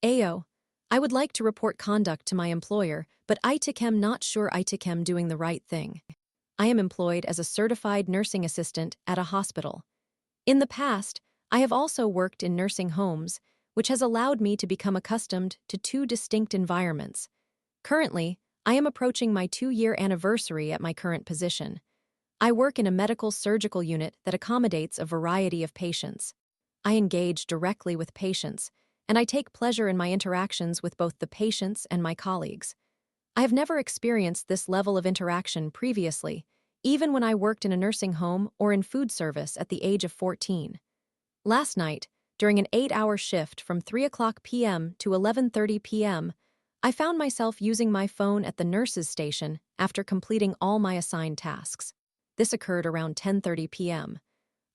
Ayo, I would like to report conduct to my employer, but I'm not sure I'm doing the right thing. I am employed as a certified nursing assistant at a hospital. In the past, I have also worked in nursing homes, which has allowed me to become accustomed to two distinct environments. Currently, I am approaching my 2-year anniversary at my current position. I work in a medical surgical unit that accommodates a variety of patients. I engage directly with patients, and I take pleasure in my interactions with both the patients and my colleagues. I have never experienced this level of interaction previously, even when I worked in a nursing home or in food service at the age of 14. Last night, during an 8-hour shift from 3:00 p.m. to 11:30 p.m., I found myself using my phone at the nurse's station after completing all my assigned tasks. This occurred around 10:30 p.m.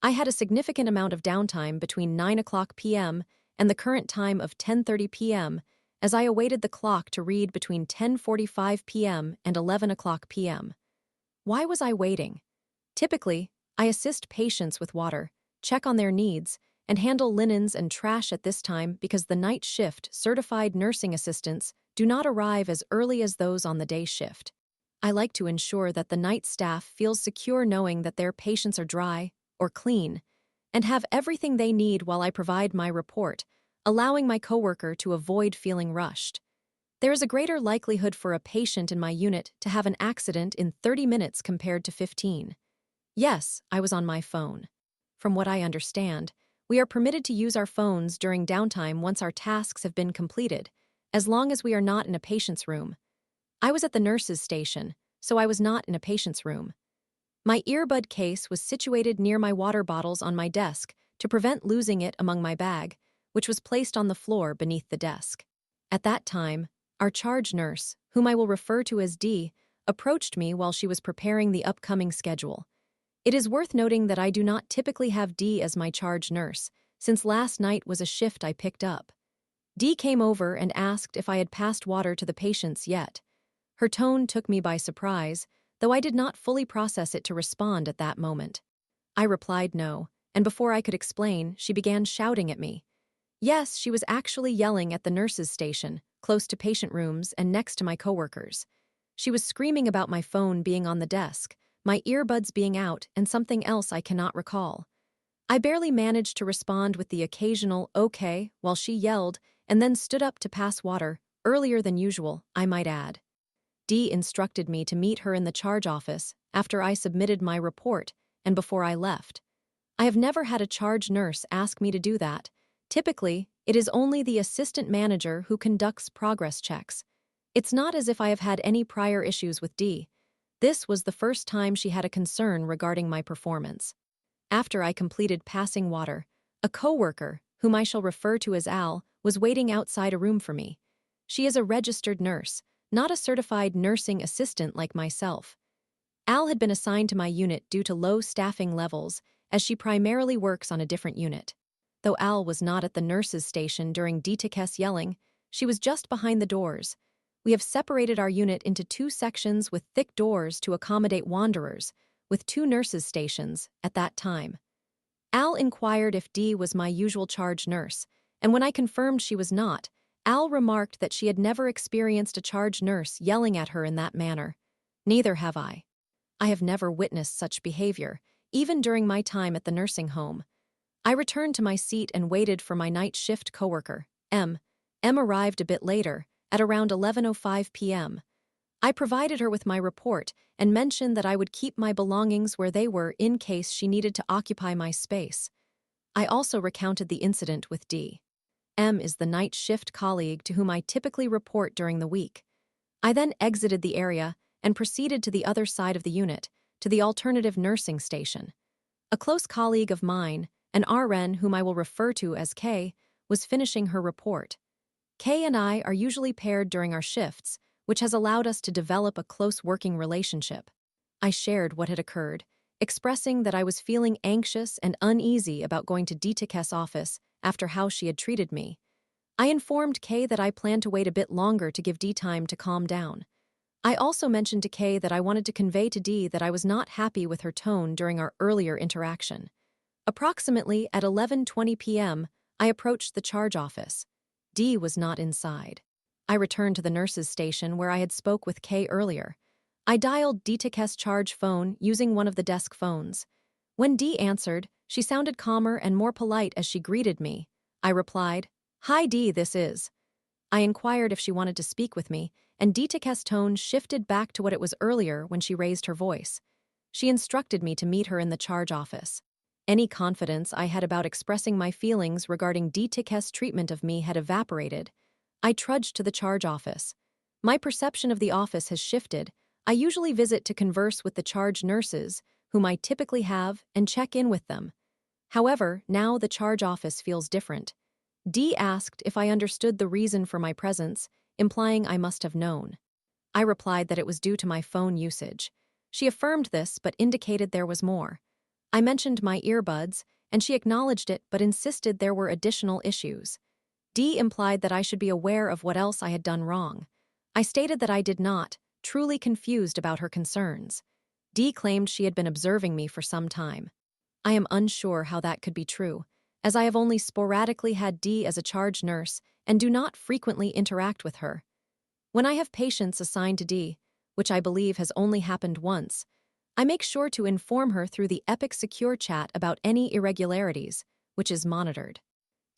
I had a significant amount of downtime between 9:00 p.m. and the current time of 10:30 p.m. as I awaited the clock to read between 10:45 p.m. and 11:00 p.m. Why was I waiting? Typically, I assist patients with water, check on their needs, and handle linens and trash at this time because the night shift certified nursing assistants do not arrive as early as those on the day shift. I like to ensure that the night staff feels secure knowing that their patients are dry or clean and have everything they need while I provide my report, allowing my coworker to avoid feeling rushed. There is a greater likelihood for a patient in my unit to have an accident in 30 minutes compared to 15. Yes, I was on my phone. From what I understand, we are permitted to use our phones during downtime once our tasks have been completed, as long as we are not in a patient's room. I was at the nurse's station, so I was not in a patient's room. My earbud case was situated near my water bottles on my desk to prevent losing it among my bag, which was placed on the floor beneath the desk. At that time, our charge nurse, whom I will refer to as D, approached me while she was preparing the upcoming schedule. It is worth noting that I do not typically have D as my charge nurse, since last night was a shift I picked up. D came over and asked if I had passed water to the patients yet. Her tone took me by surprise, though I did not fully process it to respond at that moment. I replied no, and before I could explain, she began shouting at me. Yes, she was actually yelling at the nurse's station, close to patient rooms and next to my coworkers. She was screaming about my phone being on the desk, my earbuds being out, and something else I cannot recall. I barely managed to respond with the occasional okay while she yelled and then stood up to pass water, earlier than usual, I might add. D instructed me to meet her in the charge office after I submitted my report and before I left. I have never had a charge nurse ask me to do that. Typically, it is only the assistant manager who conducts progress checks. It's not as if I have had any prior issues with D. This was the first time she had a concern regarding my performance. After I completed passing water, a coworker, whom I shall refer to as Al, was waiting outside a room for me. She is a registered nurse, not a certified nursing assistant like myself. Al had been assigned to my unit due to low staffing levels, as she primarily works on a different unit. Though Al was not at the nurse's station during DTK's yelling, she was just behind the doors. We have separated our unit into 2 sections with thick doors to accommodate wanderers, with 2 nurses' stations at that time. Al inquired if D was my usual charge nurse, and when I confirmed she was not, Al remarked that she had never experienced a charge nurse yelling at her in that manner. Neither have I. I have never witnessed such behavior, even during my time at the nursing home. I returned to my seat and waited for my night shift coworker, M. M arrived a bit later, at around 11:05 p.m. I provided her with my report and mentioned that I would keep my belongings where they were in case she needed to occupy my space. I also recounted the incident with D. M is the night shift colleague to whom I typically report during the week. I then exited the area and proceeded to the other side of the unit, to the alternative nursing station. A close colleague of mine, an RN whom I will refer to as K, was finishing her report. K and I are usually paired during our shifts, which has allowed us to develop a close working relationship. I shared what had occurred, expressing that I was feeling anxious and uneasy about going to DTK's office after how she had treated me. I informed K that I planned to wait a bit longer to give D time to calm down. I also mentioned to K that I wanted to convey to D that I was not happy with her tone during our earlier interaction. Approximately at 11:20 p.m., I approached the charge office. D was not inside. I returned to the nurse's station where I had spoke with K earlier. I dialed D's charge phone using one of the desk phones. When D answered, she sounded calmer and more polite as she greeted me. I replied, "Hi D, this is." I inquired if she wanted to speak with me, and D's tone shifted back to what it was earlier when she raised her voice. She instructed me to meet her in the charge office. Any confidence I had about expressing my feelings regarding D's treatment of me had evaporated. I trudged to the charge office. My perception of the office has shifted. I usually visit to converse with the charge nurses, whom I typically have, and check in with them. However, now the charge office feels different. D asked if I understood the reason for my presence, implying I must have known. I replied that it was due to my phone usage. She affirmed this but indicated there was more. I mentioned my earbuds, and she acknowledged it but insisted there were additional issues. D implied that I should be aware of what else I had done wrong. I stated that I did not, truly confused about her concerns. D claimed she had been observing me for some time. I am unsure how that could be true, as I have only sporadically had D as a charge nurse and do not frequently interact with her. When I have patients assigned to D, which I believe has only happened once, I make sure to inform her through the Epic Secure chat about any irregularities, which is monitored.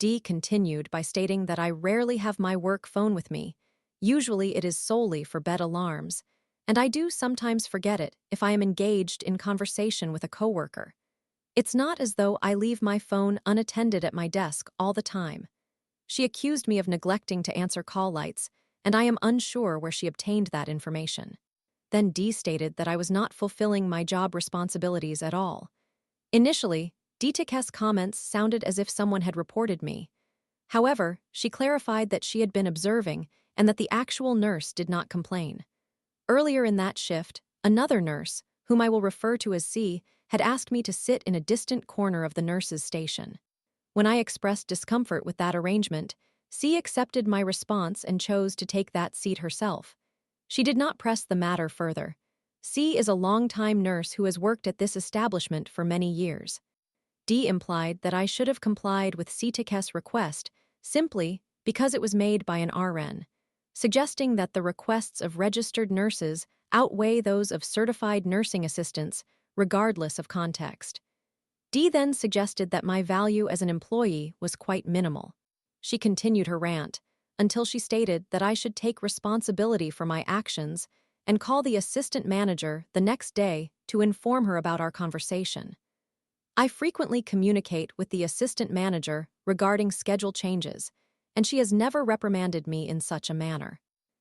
D continued by stating that I rarely have my work phone with me. Usually it is solely for bed alarms, and I do sometimes forget it if I am engaged in conversation with a coworker. It's not as though I leave my phone unattended at my desk all the time. She accused me of neglecting to answer call lights, and I am unsure where she obtained that information. Then D stated that I was not fulfilling my job responsibilities at all. Initially, D's comments sounded as if someone had reported me. However, she clarified that she had been observing and that the actual nurse did not complain. Earlier in that shift, another nurse, whom I will refer to as C, had asked me to sit in a distant corner of the nurse's station. When I expressed discomfort with that arrangement, C accepted my response and chose to take that seat herself. She did not press the matter further. C is a longtime nurse who has worked at this establishment for many years. D implied that I should have complied with C's request simply because it was made by an RN, suggesting that the requests of registered nurses outweigh those of certified nursing assistants, regardless of context. D then suggested that my value as an employee was quite minimal. She continued her rant until she stated that I should take responsibility for my actions and call the assistant manager the next day to inform her about our conversation. I frequently communicate with the assistant manager regarding schedule changes, and she has never reprimanded me in such a manner.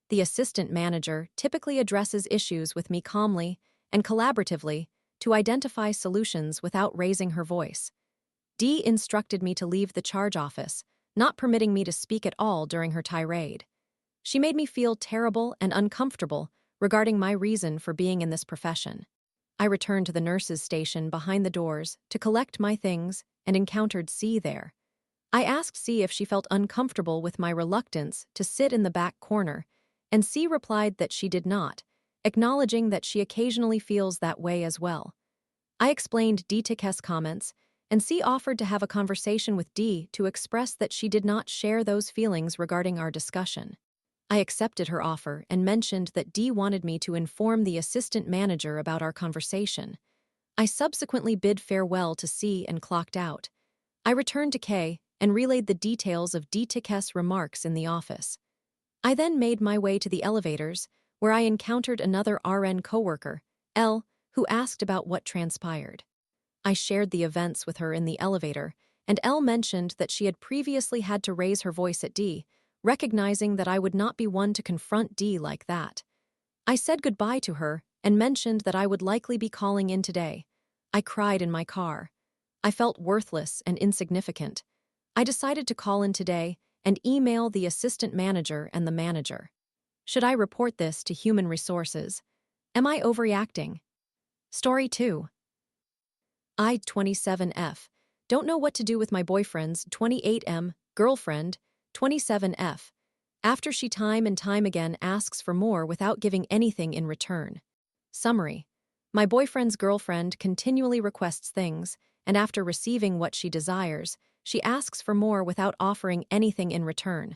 The assistant manager typically addresses issues with me calmly and collaboratively to identify solutions without raising her voice. D instructed me to leave the charge office, not permitting me to speak at all during her tirade. She made me feel terrible and uncomfortable regarding my reason for being in this profession. I returned to the nurse's station behind the doors to collect my things and encountered C there. I asked C if she felt uncomfortable with my reluctance to sit in the back corner, and C replied that she did not, acknowledging that she occasionally feels that way as well. I explained D's comments, and C offered to have a conversation with D to express that she did not share those feelings regarding our discussion. I accepted her offer and mentioned that D wanted me to inform the assistant manager about our conversation. I subsequently bid farewell to C and clocked out. I returned to K and relayed the details of D's remarks in the office. I then made my way to the elevators, where I encountered another RN coworker, L, who asked about what transpired. I shared the events with her in the elevator, and L mentioned that she had previously had to raise her voice at D, recognizing that I would not be one to confront D like that. I said goodbye to her and mentioned that I would likely be calling in today. I cried in my car. I felt worthless and insignificant. I decided to call in today and email the assistant manager and the manager. Should I report this to human resources? Am I overreacting? Story 2. I, 27F, don't know what to do with my boyfriend's 28M girlfriend, 27F, after she time and time again asks for more without giving anything in return. Summary. My boyfriend's girlfriend continually requests things, and after receiving what she desires, she asks for more without offering anything in return.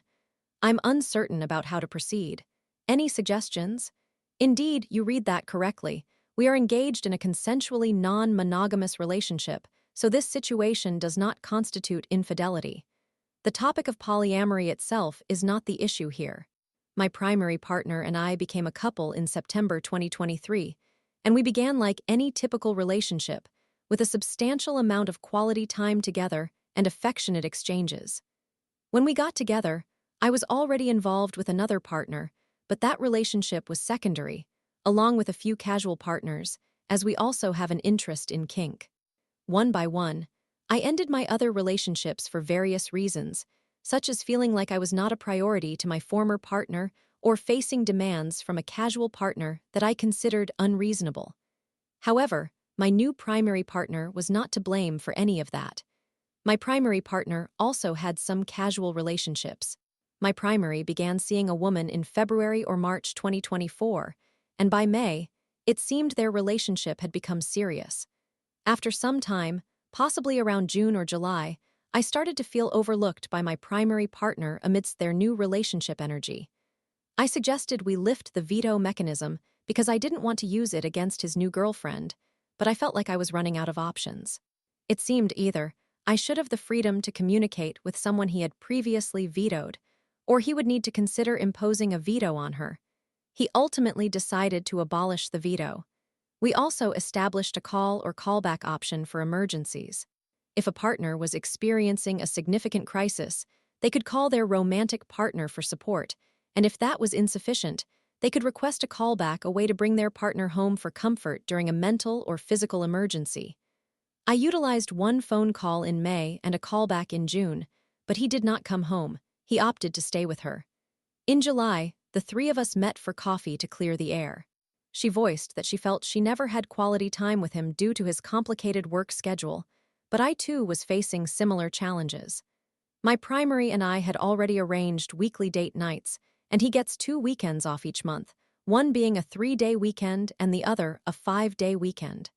I'm uncertain about how to proceed. Any suggestions? Indeed, you read that correctly. We are engaged in a consensually non-monogamous relationship, so this situation does not constitute infidelity. The topic of polyamory itself is not the issue here. My primary partner and I became a couple in September 2023, and we began like any typical relationship, with a substantial amount of quality time together and affectionate exchanges. When we got together, I was already involved with another partner, but that relationship was secondary, along with a few casual partners, as we also have an interest in kink. One by one, I ended my other relationships for various reasons, such as feeling like I was not a priority to my former partner or facing demands from a casual partner that I considered unreasonable. However, my new primary partner was not to blame for any of that. My primary partner also had some casual relationships. My primary began seeing a woman in February or March 2024, and by May, it seemed their relationship had become serious. After some time, possibly around June or July, I started to feel overlooked by my primary partner amidst their new relationship energy. I suggested we lift the veto mechanism because I didn't want to use it against his new girlfriend, but I felt like I was running out of options. It seemed either I should have the freedom to communicate with someone he had previously vetoed, or he would need to consider imposing a veto on her. He ultimately decided to abolish the veto. We also established a call or callback option for emergencies. If a partner was experiencing a significant crisis, they could call their romantic partner for support, and if that was insufficient, they could request a callback, a way to bring their partner home for comfort during a mental or physical emergency. I utilized one phone call in May and a callback in June, but he did not come home. He opted to stay with her. In July, the three of us met for coffee to clear the air. She voiced that she felt she never had quality time with him due to his complicated work schedule, but I too was facing similar challenges. My primary and I had already arranged weekly date nights, and he gets 2 weekends off each month, one being a 3-day weekend and the other a 5-day weekend.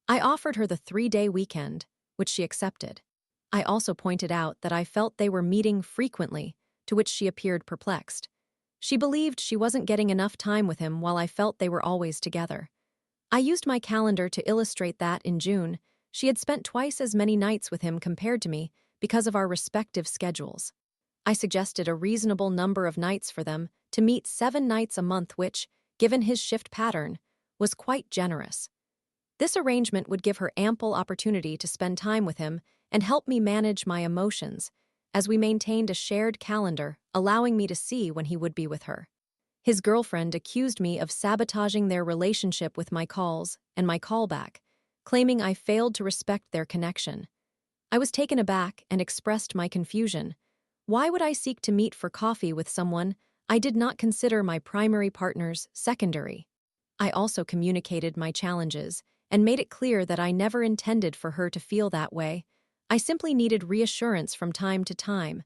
I offered her the 3-day weekend, which she accepted. I also pointed out that I felt they were meeting frequently, to which she appeared perplexed. She believed she wasn't getting enough time with him while I felt they were always together. I used my calendar to illustrate that in June, she had spent twice as many nights with him compared to me because of our respective schedules. I suggested a reasonable number of nights for them to meet 7 nights a month, which, given his shift pattern, was quite generous. This arrangement would give her ample opportunity to spend time with him and help me manage my emotions, as we maintained a shared calendar, allowing me to see when he would be with her. His girlfriend accused me of sabotaging their relationship with my calls and my callback, claiming I failed to respect their connection. I was taken aback and expressed my confusion. Why would I seek to meet for coffee with someone I did not consider my primary partner's secondary? I also communicated my challenges and made it clear that I never intended for her to feel that way. I simply needed reassurance from time to time.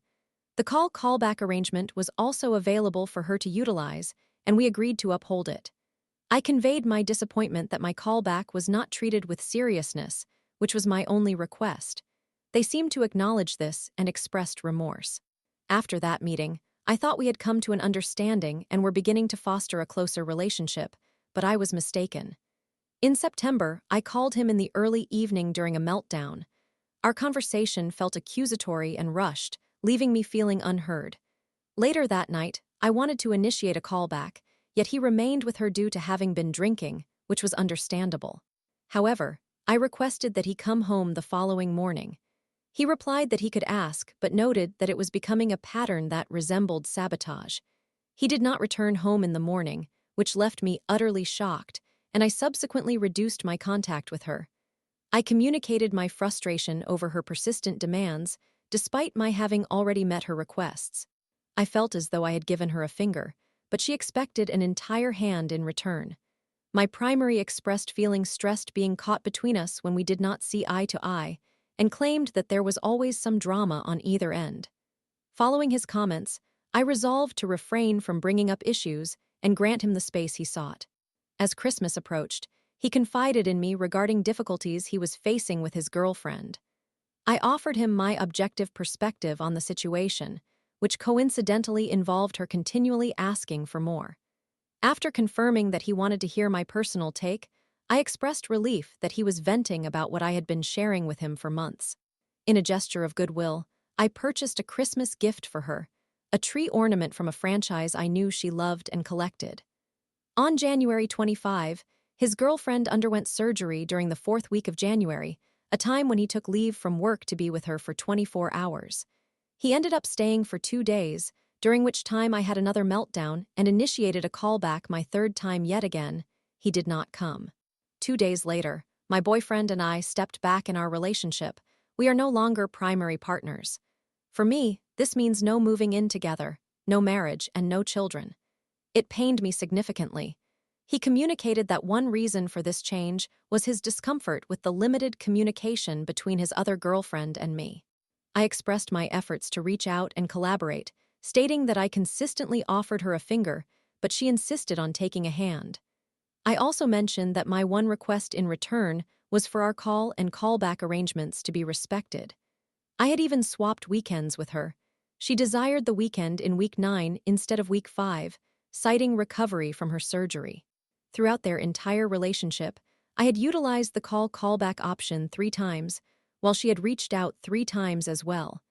The callback arrangement was also available for her to utilize, and we agreed to uphold it. I conveyed my disappointment that my callback was not treated with seriousness, which was my only request. They seemed to acknowledge this and expressed remorse. After that meeting, I thought we had come to an understanding and were beginning to foster a closer relationship, but I was mistaken. In September, I called him in the early evening during a meltdown. Our conversation felt accusatory and rushed, leaving me feeling unheard. Later that night, I wanted to initiate a callback, yet he remained with her due to having been drinking, which was understandable. However, I requested that he come home the following morning. He replied that he could ask, but noted that it was becoming a pattern that resembled sabotage. He did not return home in the morning, which left me utterly shocked, and I subsequently reduced my contact with her. I communicated my frustration over her persistent demands, despite my having already met her requests. I felt as though I had given her a finger, but she expected an entire hand in return. My primary expressed feeling stressed being caught between us when we did not see eye to eye, and claimed that there was always some drama on either end. Following his comments, I resolved to refrain from bringing up issues and grant him the space he sought. As Christmas approached, he confided in me regarding difficulties he was facing with his girlfriend. I offered him my objective perspective on the situation, which coincidentally involved her continually asking for more. After confirming that he wanted to hear my personal take, I expressed relief that he was venting about what I had been sharing with him for months. In a gesture of goodwill, I purchased a Christmas gift for her, a tree ornament from a franchise I knew she loved and collected. On January 25, his girlfriend underwent surgery during the 4th week of January, a time when he took leave from work to be with her for 24 hours. He ended up staying for 2 days, during which time I had another meltdown and initiated a callback my 3rd time yet again. He did not come. 2 days later, my boyfriend and I stepped back in our relationship. We are no longer primary partners. For me, this means no moving in together, no marriage, and no children. It pained me significantly. He communicated that one reason for this change was his discomfort with the limited communication between his other girlfriend and me. I expressed my efforts to reach out and collaborate, stating that I consistently offered her a finger, but she insisted on taking a hand. I also mentioned that my one request in return was for our call and callback arrangements to be respected. I had even swapped weekends with her. She desired the weekend in week 9 instead of week 5, citing recovery from her surgery. Throughout their entire relationship, I had utilized the callback option 3 times, while she had reached out 3 times as well.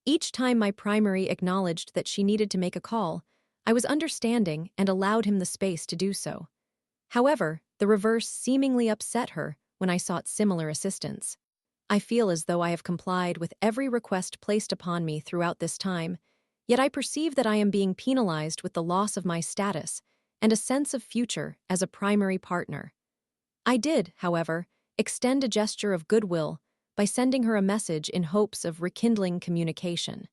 Each time my primary acknowledged that she needed to make a call, I was understanding and allowed him the space to do so. However, the reverse seemingly upset her when I sought similar assistance. I feel as though I have complied with every request placed upon me throughout this time, yet I perceive that I am being penalized with the loss of my status and a sense of future as a primary partner. I did, however, extend a gesture of goodwill by sending her a message in hopes of rekindling communication.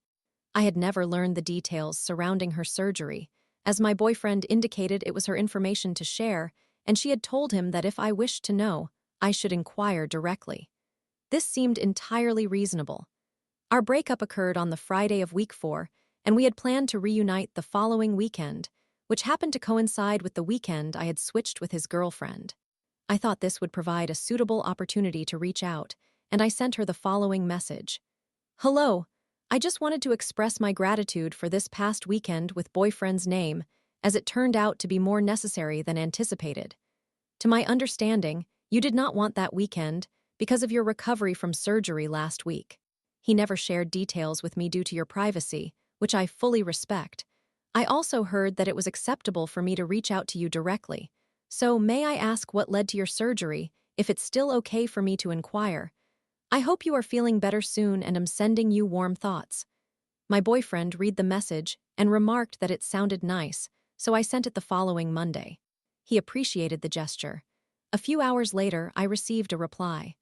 I had never learned the details surrounding her surgery, as my boyfriend indicated it was her information to share, and she had told him that if I wished to know, I should inquire directly. This seemed entirely reasonable. Our breakup occurred on the Friday of week 4, and we had planned to reunite the following weekend, which happened to coincide with the weekend I had switched with his girlfriend. I thought this would provide a suitable opportunity to reach out, and I sent her the following message. "Hello, I just wanted to express my gratitude for this past weekend with boyfriend's name, as it turned out to be more necessary than anticipated. To my understanding, you did not want that weekend because of your recovery from surgery last week. He never shared details with me due to your privacy, which I fully respect. I also heard that it was acceptable for me to reach out to you directly. So may I ask what led to your surgery, if it's still okay for me to inquire? I hope you are feeling better soon and am sending you warm thoughts." My boyfriend read the message and remarked that it sounded nice, so I sent it the following Monday. He appreciated the gesture. A few hours later, I received a reply.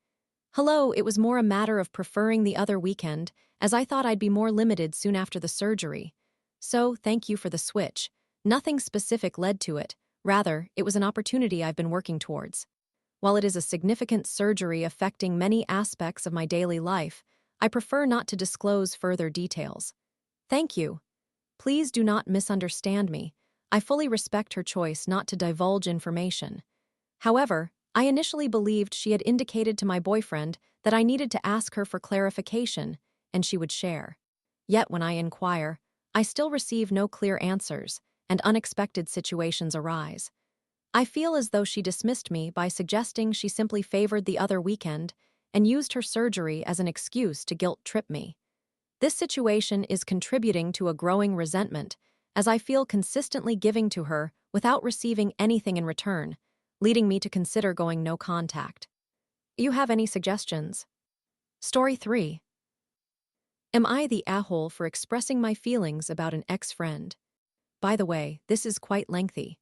"Hello, it was more a matter of preferring the other weekend, as I thought I'd be more limited soon after the surgery. So, thank you for the switch. Nothing specific led to it. Rather, it was an opportunity I've been working towards. While it is a significant surgery affecting many aspects of my daily life, I prefer not to disclose further details. Thank you. Please do not misunderstand me. I fully respect her choice not to divulge information. However, I initially believed she had indicated to my boyfriend that I needed to ask her for clarification, and she would share. Yet when I inquire, I still receive no clear answers, and unexpected situations arise. I feel as though she dismissed me by suggesting she simply favored the other weekend and used her surgery as an excuse to guilt-trip me. This situation is contributing to a growing resentment, as I feel consistently giving to her without receiving anything in return, leading me to consider going no contact. You have any suggestions? Story 3. Am I the a-hole for expressing my feelings about an ex-friend? By the way, this is quite lengthy.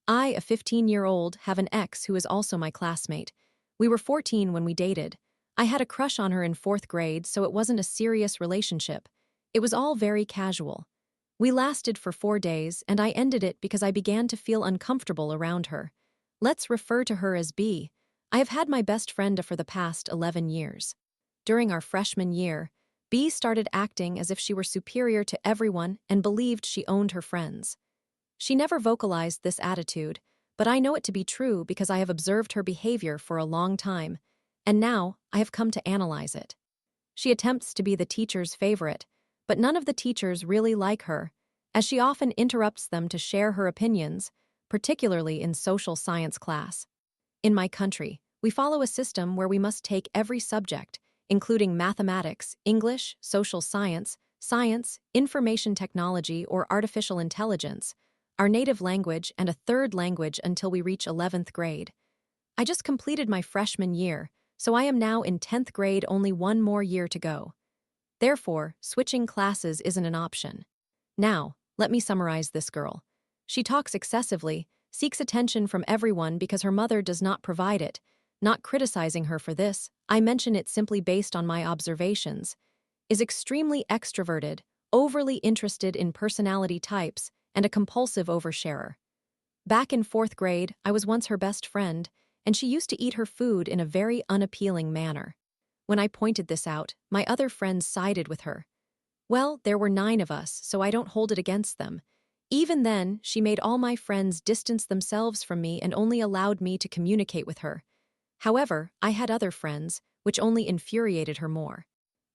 I, a 15-year-old, have an ex who is also my classmate. We were 14 when we dated. I had a crush on her in 4th grade, so it wasn't a serious relationship. It was all very casual. We lasted for 4 days, and I ended it because I began to feel uncomfortable around her. Let's refer to her as B. I have had my best friend for the past 11 years. During our freshman year, B started acting as if she were superior to everyone and believed she owned her friends. She never vocalized this attitude, but I know it to be true because I have observed her behavior for a long time, and now I have come to analyze it. She attempts to be the teacher's favorite, but none of the teachers really like her, as she often interrupts them to share her opinions, particularly in social science class. In my country, we follow a system where we must take every subject, including mathematics, English, social science, science, information technology, or artificial intelligence, our native language, and a third language until we reach 11th grade. I just completed my freshman year, so I am now in 10th grade, only one more year to go. Therefore, switching classes isn't an option. Now, let me summarize this girl. She talks excessively, seeks attention from everyone because her mother does not provide it. Not criticizing her for this, I mention it simply based on my observations. Is extremely extroverted, overly interested in personality types, and a compulsive oversharer. Back in 4th grade, I was once her best friend, and she used to eat her food in a very unappealing manner. When I pointed this out, my other friends sided with her. Well, there were 9 of us, so I don't hold it against them. Even then, she made all my friends distance themselves from me and only allowed me to communicate with her. However, I had other friends, which only infuriated her more.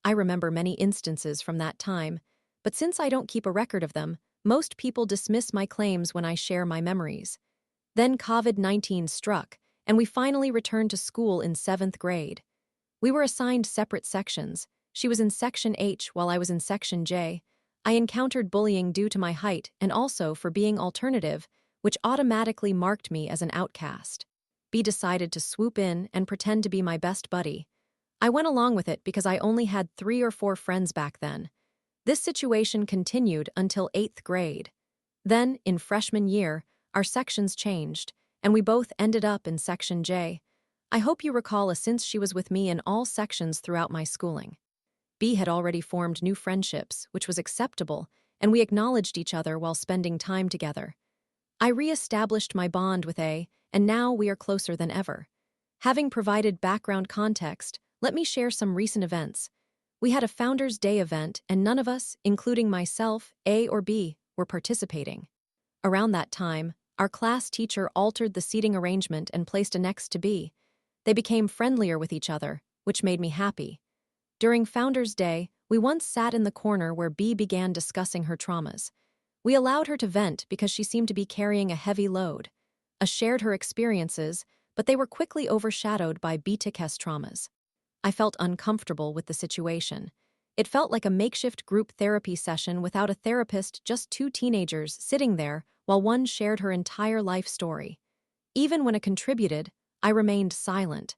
I remember many instances from that time, but since I don't keep a record of them, most people dismiss my claims when I share my memories. Then COVID-19 struck, and we finally returned to school in 7th grade. We were assigned separate sections. She was in Section H while I was in Section J. I encountered bullying due to my height and also for being alternative, which automatically marked me as an outcast. B decided to swoop in and pretend to be my best buddy. I went along with it because I only had 3 or 4 friends back then. This situation continued until 8th grade. Then, in freshman year, our sections changed, and we both ended up in Section J. I hope you recall, since she was with me in all sections throughout my schooling. B had already formed new friendships, which was acceptable, and we acknowledged each other while spending time together. I re-established my bond with A, and now we are closer than ever. Having provided background context, let me share some recent events. We had a Founders' Day event, and none of us, including myself, A or B, were participating. Around that time, our class teacher altered the seating arrangement and placed a next to B. They became friendlier with each other, which made me happy. During Founders' Day, we once sat in the corner where B began discussing her traumas. We allowed her to vent because she seemed to be carrying a heavy load. A shared her experiences, but they were quickly overshadowed by B's traumas. I felt uncomfortable with the situation. It felt like a makeshift group therapy session without a therapist, just 2 teenagers sitting there while one shared her entire life story. Even when it contributed, I remained silent.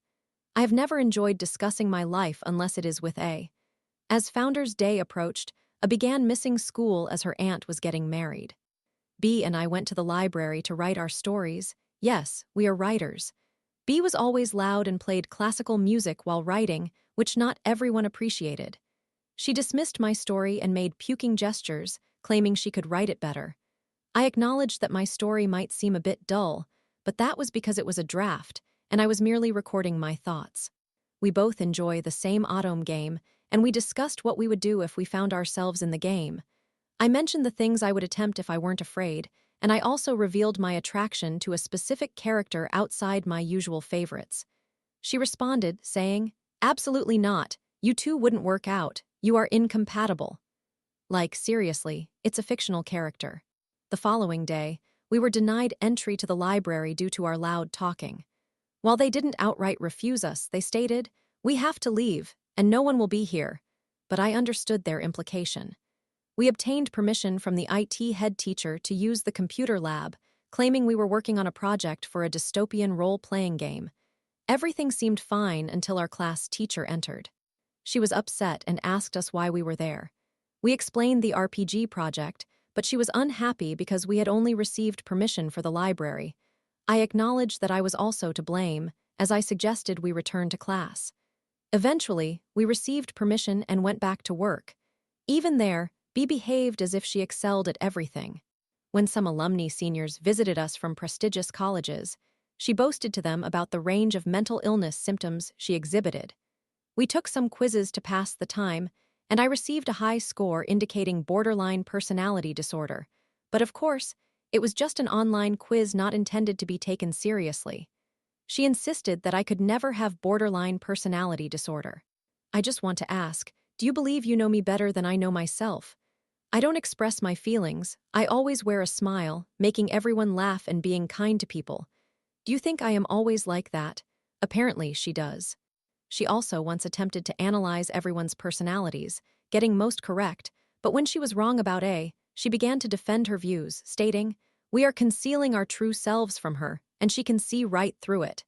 I have never enjoyed discussing my life unless it is with A. As Founders' Day approached, A began missing school as her aunt was getting married. B and I went to the library to write our stories. Yes, we are writers. B was always loud and played classical music while writing, which not everyone appreciated. She dismissed my story and made puking gestures, claiming she could write it better. I acknowledged that my story might seem a bit dull, but that was because it was a draft, and I was merely recording my thoughts. We both enjoy the same automne game, and we discussed what we would do if we found ourselves in the game. I mentioned the things I would attempt if I weren't afraid, and I also revealed my attraction to a specific character outside my usual favorites. She responded, saying, "Absolutely not. You two wouldn't work out. You are incompatible." Like, seriously, it's a fictional character. The following day, we were denied entry to the library due to our loud talking. While they didn't outright refuse us, they stated, "We have to leave, and no one will be here." But I understood their implication. We obtained permission from the IT head teacher to use the computer lab, claiming we were working on a project for a dystopian role-playing game. Everything seemed fine until our class teacher entered. She was upset and asked us why we were there. We explained the RPG project, but she was unhappy because we had only received permission for the library. I acknowledged that I was also to blame, as I suggested we return to class. Eventually, we received permission and went back to work. Even there, B behaved as if she excelled at everything. When some alumni seniors visited us from prestigious colleges, she boasted to them about the range of mental illness symptoms she exhibited. We took some quizzes to pass the time, and I received a high score indicating borderline personality disorder. But of course, it was just an online quiz not intended to be taken seriously. She insisted that I could never have borderline personality disorder. I just want to ask, Do you believe you know me better than I know myself? I don't express my feelings. I always wear a smile, making everyone laugh and being kind to people. Do you think I am always like that? Apparently, she does. She also once attempted to analyze everyone's personalities, getting most correct, but when she was wrong about A, she began to defend her views, stating, "We are concealing our true selves from her, and she can see right through it."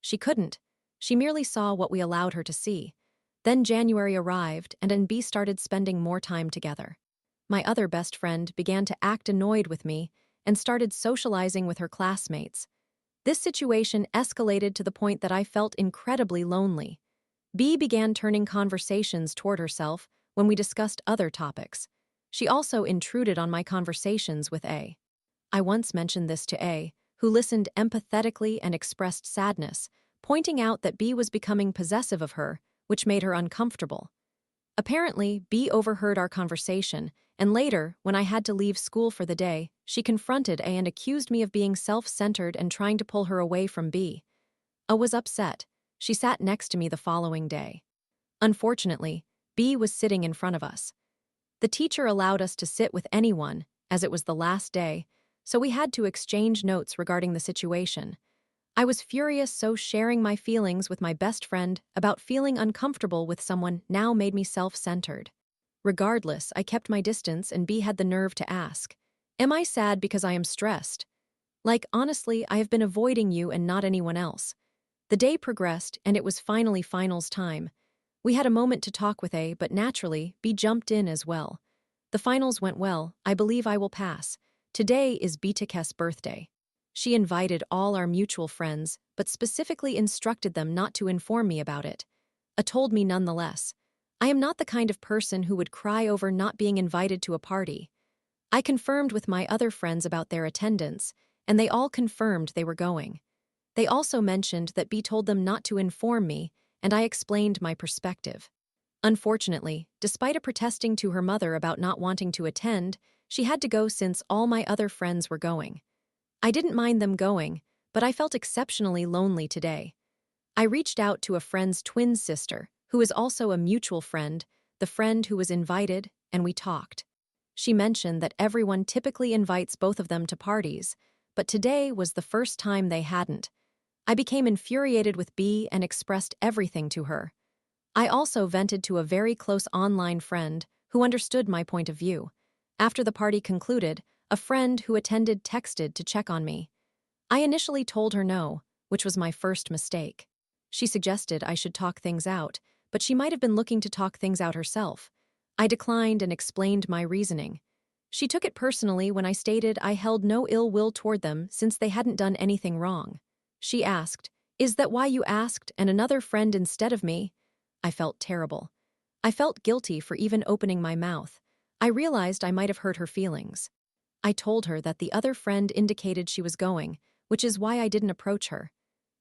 She couldn't. She merely saw what we allowed her to see. Then January arrived, and B started spending more time together. My other best friend began to act annoyed with me and started socializing with her classmates. This situation escalated to the point that I felt incredibly lonely. B began turning conversations toward herself when we discussed other topics. She also intruded on my conversations with A. I once mentioned this to A, who listened empathetically and expressed sadness, pointing out that B was becoming possessive of her, which made her uncomfortable. Apparently, B overheard our conversation, and later, when I had to leave school for the day, she confronted A and accused me of being self-centered and trying to pull her away from B. A was upset. She sat next to me the following day. Unfortunately, B was sitting in front of us. The teacher allowed us to sit with anyone, as it was the last day, so we had to exchange notes regarding the situation. I was furious, so sharing my feelings with my best friend about feeling uncomfortable with someone now made me self-centered. Regardless, I kept my distance, and B had the nerve to ask, "Am I sad because I am stressed?" Like, honestly, I have been avoiding you and not anyone else. The day progressed, and it was finally finals time. We had a moment to talk with A, but naturally, B jumped in as well. The finals went well. I believe I will pass. Today is B's birthday. She invited all our mutual friends, but specifically instructed them not to inform me about it. A told me nonetheless. I am not the kind of person who would cry over not being invited to a party. I confirmed with my other friends about their attendance, and they all confirmed they were going. They also mentioned that B told them not to inform me, and I explained my perspective. Unfortunately, despite a protesting to her mother about not wanting to attend, she had to go since all my other friends were going. I didn't mind them going, but I felt exceptionally lonely today. I reached out to a friend's twin sister, who is also a mutual friend, the friend who was invited, and we talked. She mentioned that everyone typically invites both of them to parties, but today was the first time they hadn't. I became infuriated with B and expressed everything to her. I also vented to a very close online friend who understood my point of view. After the party concluded, a friend who attended texted to check on me. I initially told her no, which was my first mistake. She suggested I should talk things out, but she might have been looking to talk things out herself. I declined and explained my reasoning. She took it personally when I stated I held no ill will toward them since they hadn't done anything wrong. She asked, "Is that why you asked and another friend instead of me?" I felt terrible. I felt guilty for even opening my mouth. I realized I might have hurt her feelings. I told her that the other friend indicated she was going, which is why I didn't approach her.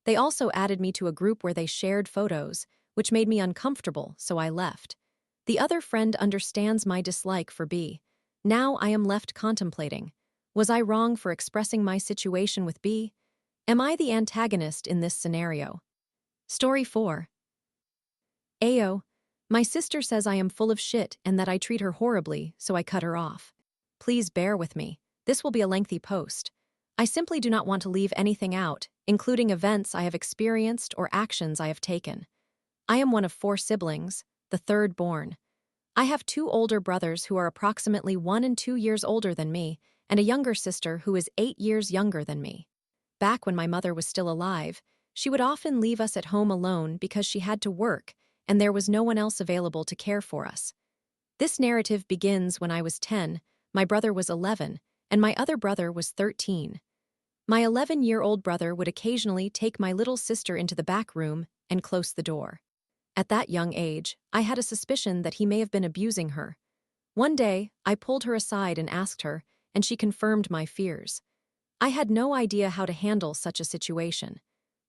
They also added me to a group where they shared photos, which made me uncomfortable, so I left. The other friend understands my dislike for B. Now I am left contemplating. Was I wrong for expressing my situation with B? Am I the antagonist in this scenario? Story 4. Ayo. My sister says I am full of shit and that I treat her horribly, so I cut her off. Please bear with me. This will be a lengthy post. I simply do not want to leave anything out, including events I have experienced or actions I have taken. I am one of 4 siblings, the third born. I have 2 older brothers who are approximately 1 and 2 years older than me, and a younger sister who is 8 years younger than me. Back when my mother was still alive, she would often leave us at home alone because she had to work, and there was no one else available to care for us. This narrative begins when I was 10, my brother was 11, and my other brother was 13. My 11-year-old brother would occasionally take my little sister into the back room and close the door. At that young age, I had a suspicion that he may have been abusing her. One day, I pulled her aside and asked her, and she confirmed my fears. I had no idea how to handle such a situation.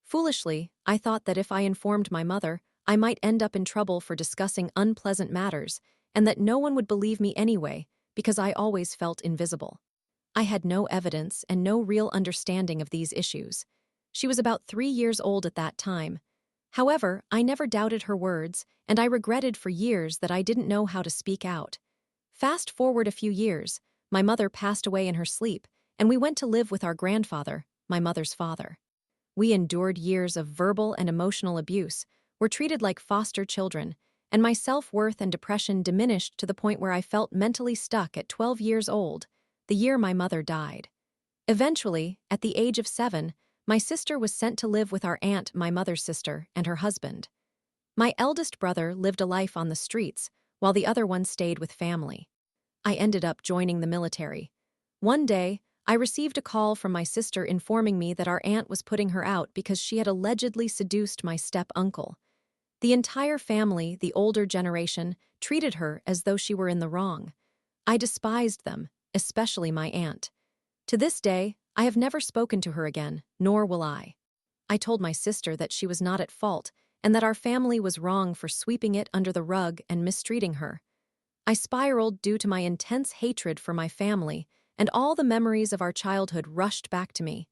Foolishly, I thought that if I informed my mother, I might end up in trouble for discussing unpleasant matters, and that no one would believe me anyway, because I always felt invisible. I had no evidence and no real understanding of these issues. She was about 3 years old at that time. However, I never doubted her words, and I regretted for years that I didn't know how to speak out. Fast forward a few years, my mother passed away in her sleep, and we went to live with our grandfather, my mother's father. We endured years of verbal and emotional abuse, were treated like foster children, and my self-worth and depression diminished to the point where I felt mentally stuck at 12 years old, the year my mother died. Eventually, at the age of 7, my sister was sent to live with our aunt, my mother's sister, and her husband. My eldest brother lived a life on the streets, while the other one stayed with family. I ended up joining the military. One day, I received a call from my sister informing me that our aunt was putting her out because she had allegedly seduced my step-uncle. The entire family, the older generation, treated her as though she were in the wrong. I despised them, especially my aunt. To this day, I have never spoken to her again, nor will I. I told my sister that she was not at fault and that our family was wrong for sweeping it under the rug and mistreating her. I spiraled due to my intense hatred for my family, and all the memories of our childhood rushed back to me.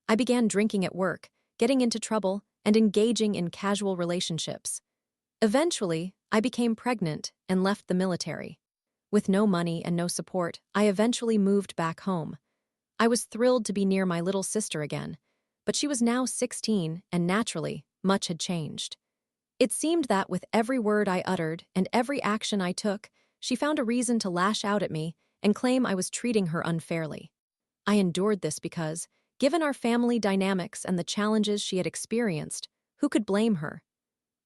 I began drinking at work, getting into trouble, and engaging in casual relationships. Eventually, I became pregnant and left the military. With no money and no support, I eventually moved back home. I was thrilled to be near my little sister again, but she was now 16, and naturally, much had changed. It seemed that with every word I uttered and every action I took, she found a reason to lash out at me and claim I was treating her unfairly. I endured this because, given our family dynamics and the challenges she had experienced, who could blame her?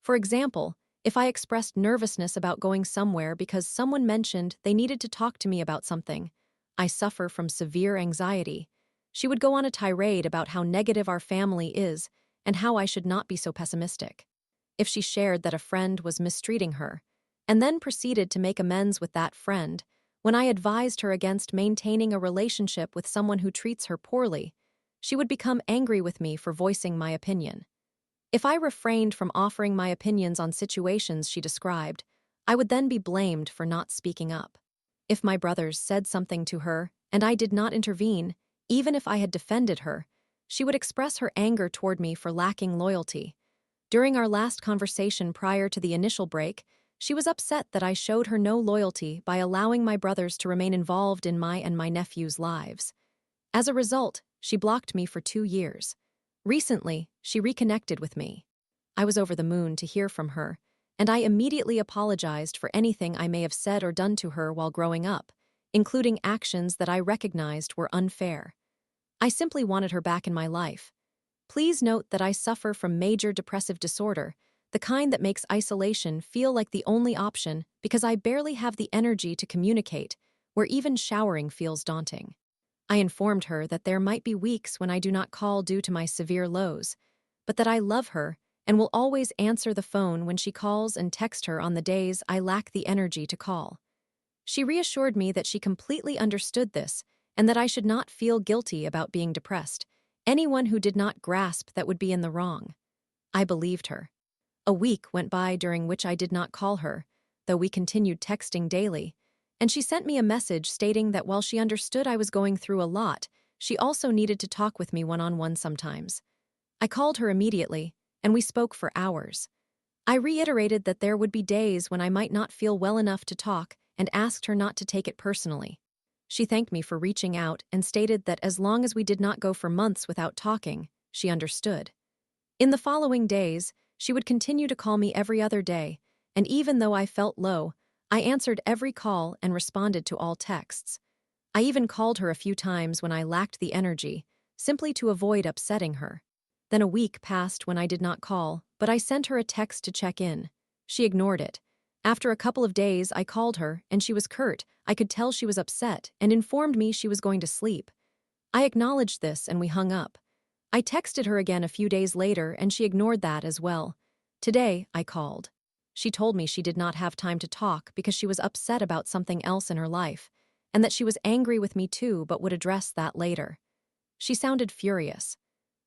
For example, if I expressed nervousness about going somewhere because someone mentioned they needed to talk to me about something, I suffer from severe anxiety. She would go on a tirade about how negative our family is and how I should not be so pessimistic. If she shared that a friend was mistreating her, and then proceeded to make amends with that friend, when I advised her against maintaining a relationship with someone who treats her poorly, she would become angry with me for voicing my opinion. If I refrained from offering my opinions on situations she described, I would then be blamed for not speaking up. If my brothers said something to her and I did not intervene, even if I had defended her, she would express her anger toward me for lacking loyalty. During our last conversation prior to the initial break, she was upset that I showed her no loyalty by allowing my brothers to remain involved in my and my nephew's lives. As a result, she blocked me for 2 years. Recently, she reconnected with me. I was over the moon to hear from her, and I immediately apologized for anything I may have said or done to her while growing up, including actions that I recognized were unfair. I simply wanted her back in my life. Please note that I suffer from major depressive disorder, the kind that makes isolation feel like the only option because I barely have the energy to communicate, where even showering feels daunting. I informed her that there might be weeks when I do not call due to my severe lows, but that I love her and will always answer the phone when she calls and text her on the days I lack the energy to call. She reassured me that she completely understood this and that I should not feel guilty about being depressed. Anyone who did not grasp that would be in the wrong. I believed her. A week went by during which I did not call her, though we continued texting daily, and she sent me a message stating that while she understood I was going through a lot, she also needed to talk with me one-on-one sometimes. I called her immediately, and we spoke for hours. I reiterated that there would be days when I might not feel well enough to talk and asked her not to take it personally. She thanked me for reaching out and stated that as long as we did not go for months without talking, she understood. In the following days, she would continue to call me every other day, and even though I felt low, I answered every call and responded to all texts. I even called her a few times when I lacked the energy, simply to avoid upsetting her. Then a week passed when I did not call, but I sent her a text to check in. She ignored it. After a couple of days, I called her, and she was curt. I could tell she was upset and informed me she was going to sleep. I acknowledged this and we hung up. I texted her again a few days later and she ignored that as well. Today, I called. She told me she did not have time to talk because she was upset about something else in her life, and that she was angry with me too but would address that later. She sounded furious.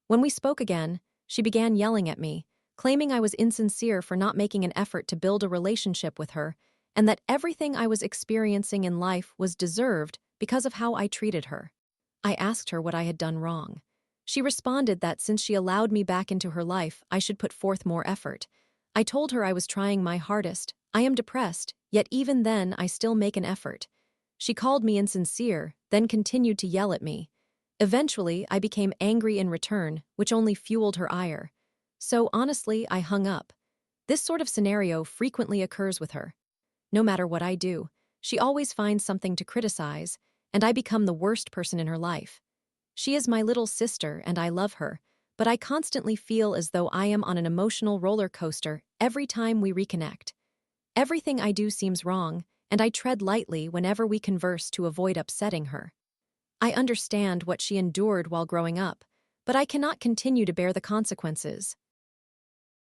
When we spoke again, she began yelling at me, claiming I was insincere for not making an effort to build a relationship with her, and that everything I was experiencing in life was deserved because of how I treated her. I asked her what I had done wrong. She responded that since she allowed me back into her life, I should put forth more effort. I told her I was trying my hardest. I am depressed, yet even then I still make an effort. She called me insincere, then continued to yell at me. Eventually, I became angry in return, which only fueled her ire. So honestly, I hung up. This sort of scenario frequently occurs with her. No matter what I do, she always finds something to criticize, and I become the worst person in her life. She is my little sister and I love her, but I constantly feel as though I am on an emotional roller coaster every time we reconnect. Everything I do seems wrong, and I tread lightly whenever we converse to avoid upsetting her. I understand what she endured while growing up, but I cannot continue to bear the consequences.